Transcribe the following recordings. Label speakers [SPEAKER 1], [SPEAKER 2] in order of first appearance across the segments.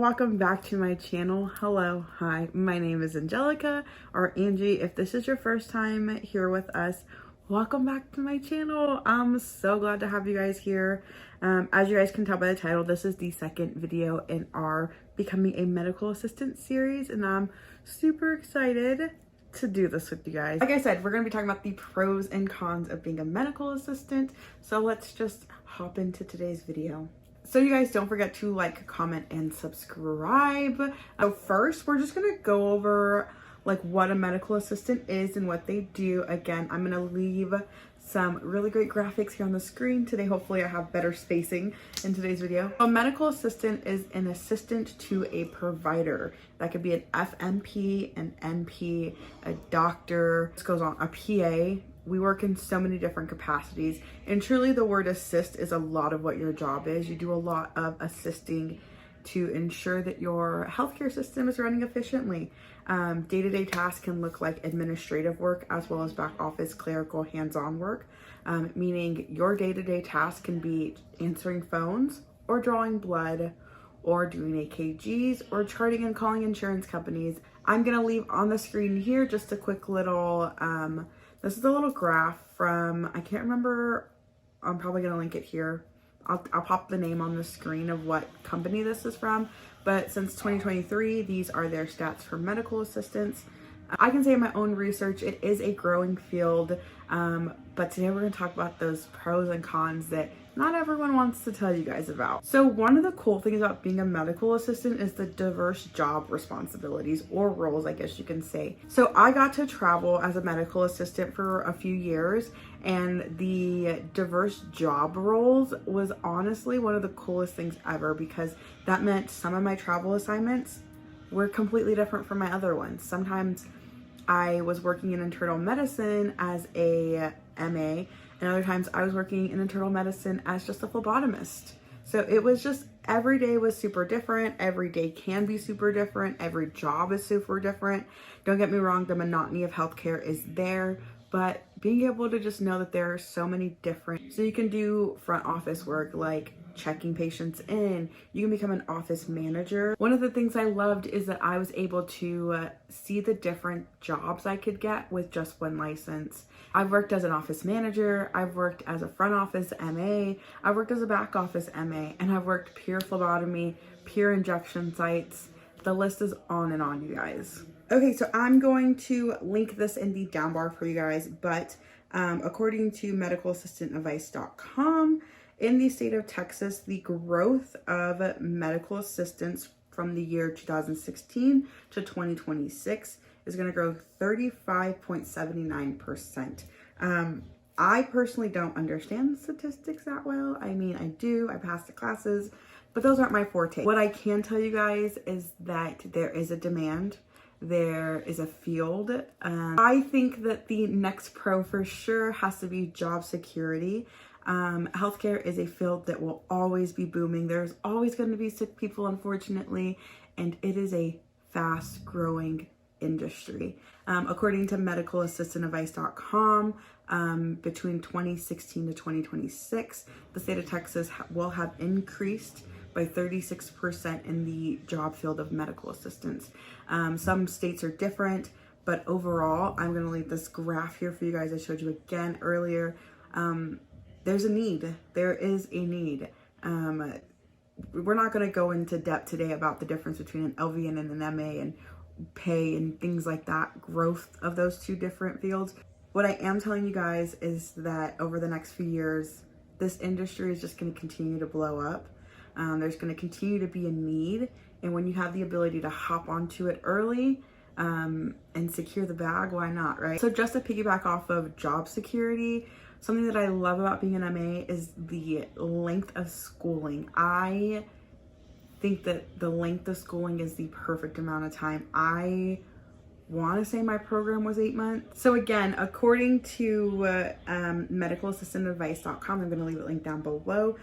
[SPEAKER 1] welcome back to my channel. Hello, hi, my name is Angelica or Angie. If this is your first time here with us, welcome back to my channel. I'm so glad to have you guys here. As you guys can tell by the title, this is the second video in our Becoming a Medical Assistant series, and I'm super excited to do this with you guys. Like I said, we're going to be talking about the pros and cons of being a medical assistant, so let's just hop into today's video. So you guys don't forget to like, comment, and subscribe. So first, we're just gonna go over like what a medical assistant is and what they do. Again, I'm gonna leave some really great graphics here on the screen today. Hopefully I have better spacing in today's video. A medical assistant is an assistant to a provider. That could be an FNP, an NP, a doctor, this goes on, a PA. We work in so many different capacities, and truly the word assist is a lot of what your job is. You do a lot of assisting to ensure that your healthcare system is running efficiently. Day-to-day tasks can look like administrative work as well as back office clerical hands-on work, meaning your day-to-day task can be answering phones or drawing blood or doing AKGs or charting and calling insurance companies. I'm gonna leave on the screen here just a quick little, this is a little graph from, I can't remember, I'm probably gonna link it here. I'll pop the name on the screen of what company this is from, but since 2023, these are their stats for medical assistants. I can say in my own research, it is a growing field, but today we're gonna talk about those pros and cons that not everyone wants to tell you guys about. So one of the cool things about being a medical assistant is the diverse job responsibilities, or roles, I guess you can say. So I got to travel as a medical assistant for a few years, and the diverse job roles was honestly one of the coolest things ever, because that meant some of my travel assignments were completely different from my other ones. Sometimes I was working in internal medicine as a MA, and other times I was working in internal medicine as just a phlebotomist. So it was just, every day was super different. Every day can be super different. Every job is super different. Don't get me wrong, the monotony of healthcare is there, but being able to just know that there are so many different, so you can do front office work like checking patients in, you can become an office manager. One of the things I loved is that I was able to see the different jobs I could get with just one license. I've worked as an office manager, I've worked as a front office MA, I've worked as a back office MA, and I've worked peer phlebotomy, peer injection sites. The list is on, you guys. Okay, so I'm going to link this in the down bar for you guys, but according to medicalassistantadvice.com, in the state of Texas, the growth of medical assistants from the year 2016 to 2026 is going to grow 35.79%. I personally don't understand the statistics that well. I mean, I do, I passed the classes, but those aren't my forte. What I can tell you guys is that there is a demand. There is a field. I think that the next pro for sure has to be job security. Healthcare is a field that will always be booming. There's always going to be sick people, unfortunately, and it is a fast growing industry. According to medicalassistantadvice.com, between 2016 to 2026, the state of Texas will have increased by 36% in the job field of medical assistants. Some states are different, but overall, I'm going to leave this graph here for you guys. I showed you again earlier. There's a need. There is a need. We're not going to go into depth today about the difference between an LVN and an MA and pay and things like that, growth of those two different fields. What I am telling you guys is that over the next few years, this industry is just going to continue to blow up. There's going to continue to be a need, and when you have the ability to hop onto it early and secure the bag, why not, right? So just to piggyback off of job security, something that I love about being an MA is the length of schooling. I think that the length of schooling is the perfect amount of time. I want to say my program was 8 months. So again, according to medicalassistantadvice.com, I'm going to leave it linked down below.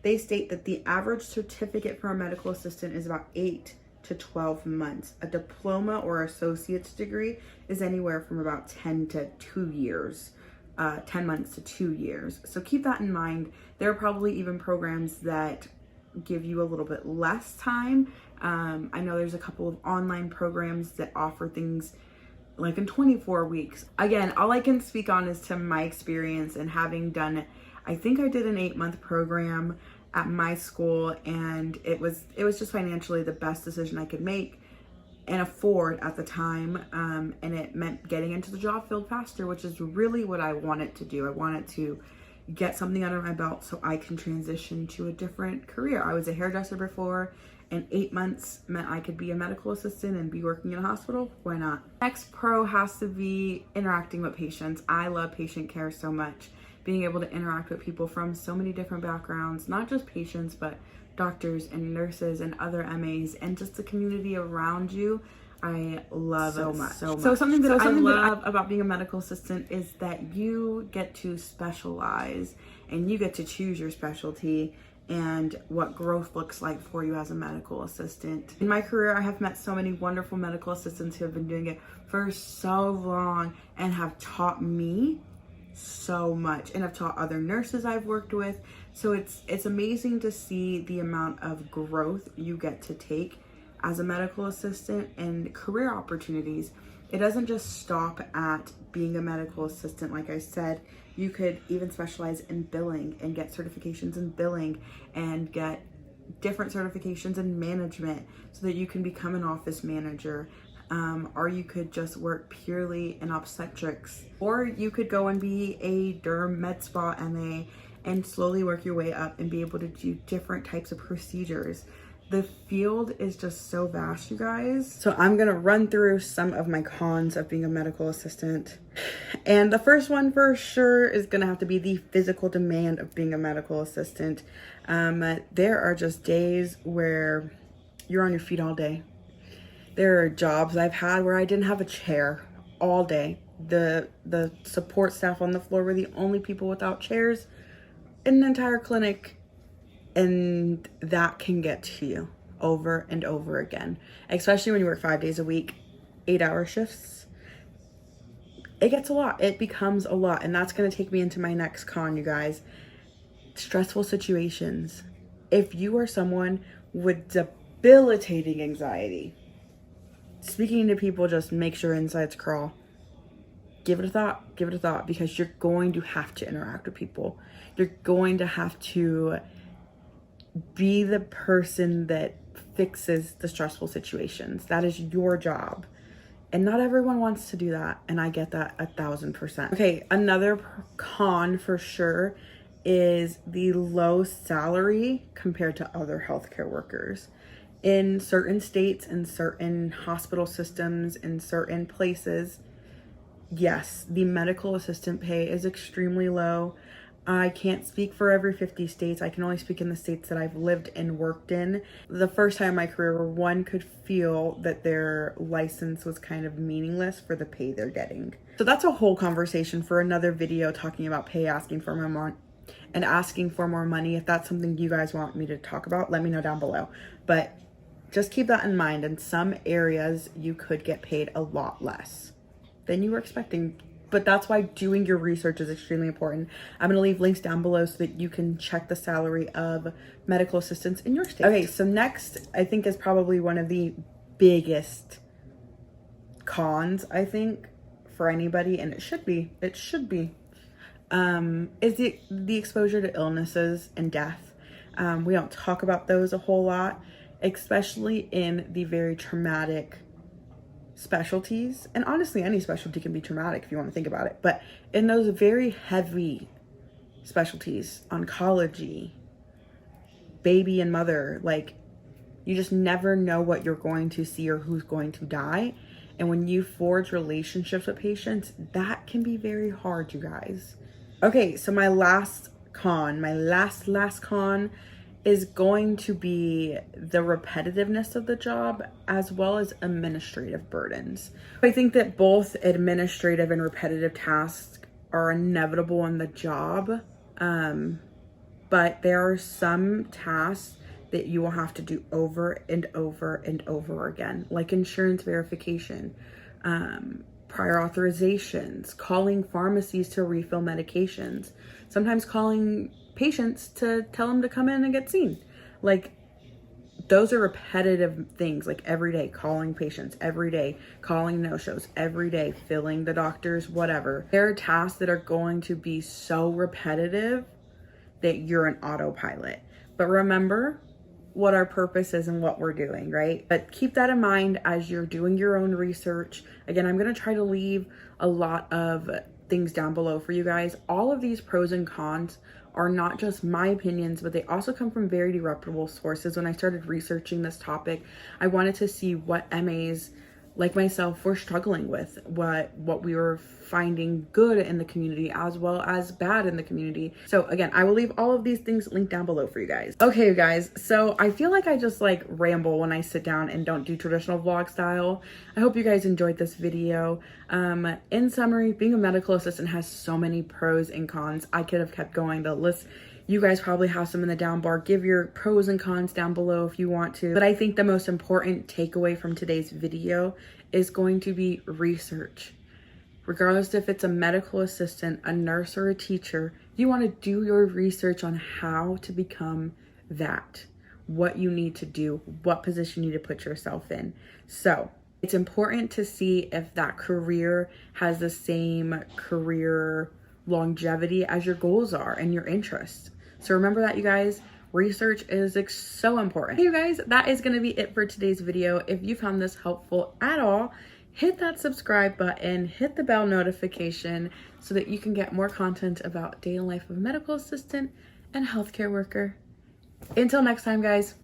[SPEAKER 1] They state that the average certificate for a medical assistant is about 8 to 12 months. A diploma or associate's degree is anywhere from about 10 to 2 years. 10 months to 2 years. So keep that in mind. There are probably even programs that give you a little bit less time I know there's a couple of online programs that offer things like in 24 weeks. Again, all I can speak on is to my experience and having done, I think I did an 8-month program at my school, and it was just financially the best decision I could make and afford at the time. And it meant getting into the job field faster, which is really what I wanted to do. I wanted to get something under my belt so I can transition to a different career. I was a hairdresser before, and 8 months meant I could be a medical assistant and be working in a hospital. Why not? Next pro has to be interacting with patients. I love patient care so much. Being able to interact with people from so many different backgrounds, not just patients, but doctors and nurses and other MAs and just the community around you. I love so much. So something that I love about being a medical assistant is that you get to specialize and you get to choose your specialty and what growth looks like for you as a medical assistant. In my career, I have met so many wonderful medical assistants who have been doing it for so long and have taught me so much, and I've taught other nurses I've worked with. So it's amazing to see the amount of growth you get to take as a medical assistant and career opportunities. It doesn't just stop at being a medical assistant. Like I said, you could even specialize in billing and get certifications in billing and get different certifications in management so that you can become an office manager. Or you could just work purely in obstetrics, or you could go and be a derm med spa MA and slowly work your way up and be able to do different types of procedures. The field is just so vast, you guys. So I'm gonna run through some of my cons of being a medical assistant. And the first one for sure is gonna have to be the physical demand of being a medical assistant. There are just days where you're on your feet all day. There are jobs I've had where I didn't have a chair all day. The support staff on the floor were the only people without chairs in the entire clinic. And that can get to you over and over again, especially when you work 5 days a week, 8-hour shifts. It gets a lot. It becomes a lot. And that's going to take me into my next con, you guys. Stressful situations. If you are someone with debilitating anxiety, speaking to people just makes your insides crawl. Give it a thought, because you're going to have to interact with people. You're going to have to be the person that fixes the stressful situations. That is your job. And not everyone wants to do that. And I get that 1000%. Okay, another con for sure is the low salary compared to other healthcare workers. In certain states, in certain hospital systems, in certain places, yes, the medical assistant pay is extremely low. I can't speak for every 50 states. I can only speak in the states that I've lived and worked in. The first time in my career where one could feel that their license was kind of meaningless for the pay they're getting. So that's a whole conversation for another video, talking about pay, asking for more and asking for more money. If that's something you guys want me to talk about, let me know down below. But just keep that in mind. In some areas, you could get paid a lot less than you were expecting. But that's why doing your research is extremely important. I'm going to leave links down below so that you can check the salary of medical assistants in your state. Okay, so next, I think is probably one of the biggest cons, I think, for anybody, and it should be, is the exposure to illnesses and death. We don't talk about those a whole lot, especially in the very traumatic specialties. And honestly, any specialty can be traumatic if you want to think about it. But in those very heavy specialties, oncology, baby and mother, like, you just never know what you're going to see or who's going to die. And when you forge relationships with patients, that can be very hard, you guys. Okay, so my last con, my last con is going to be the repetitiveness of the job, as well as administrative burdens. I think that both administrative and repetitive tasks are inevitable in the job, but there are some tasks that you will have to do over and over and over again, like insurance verification, prior authorizations, calling pharmacies to refill medications, sometimes calling patients to tell them to come in and get seen. Like, those are repetitive things, like every day calling patients, every day calling no-shows, every day filling the doctors, whatever. There are tasks that are going to be so repetitive that you're an autopilot. But remember what our purpose is and what we're doing, right? But keep that in mind as you're doing your own research. Again, I'm going to try to leave a lot of things down below for you guys. All of these pros and cons are not just my opinions, but they also come from very reputable sources. When I started researching this topic, I wanted to see what MAs like myself were struggling with, what we were finding good in the community as well as bad in the community. So again, I will leave all of these things linked down below for you guys. Okay, you guys, so I feel like I just like ramble when I sit down and don't do traditional vlog style. I hope you guys enjoyed this video. In summary, being a medical assistant has so many pros and cons. I could have kept going. The list, you guys probably have some in the down bar. Give your pros and cons down below if you want to. But I think the most important takeaway from today's video is going to be research. Regardless if it's a medical assistant, a nurse, or a teacher, you want to do your research on how to become that, what you need to do, what position you need to put yourself in. So it's important to see if that career has the same career longevity as your goals are and your interests. So remember that, you guys. Research is so important. Hey, you guys, that is going to be it for today's video. If you found this helpful at all, hit that subscribe button, hit the bell notification so that you can get more content about day in the life of a medical assistant and healthcare worker. Until next time, guys.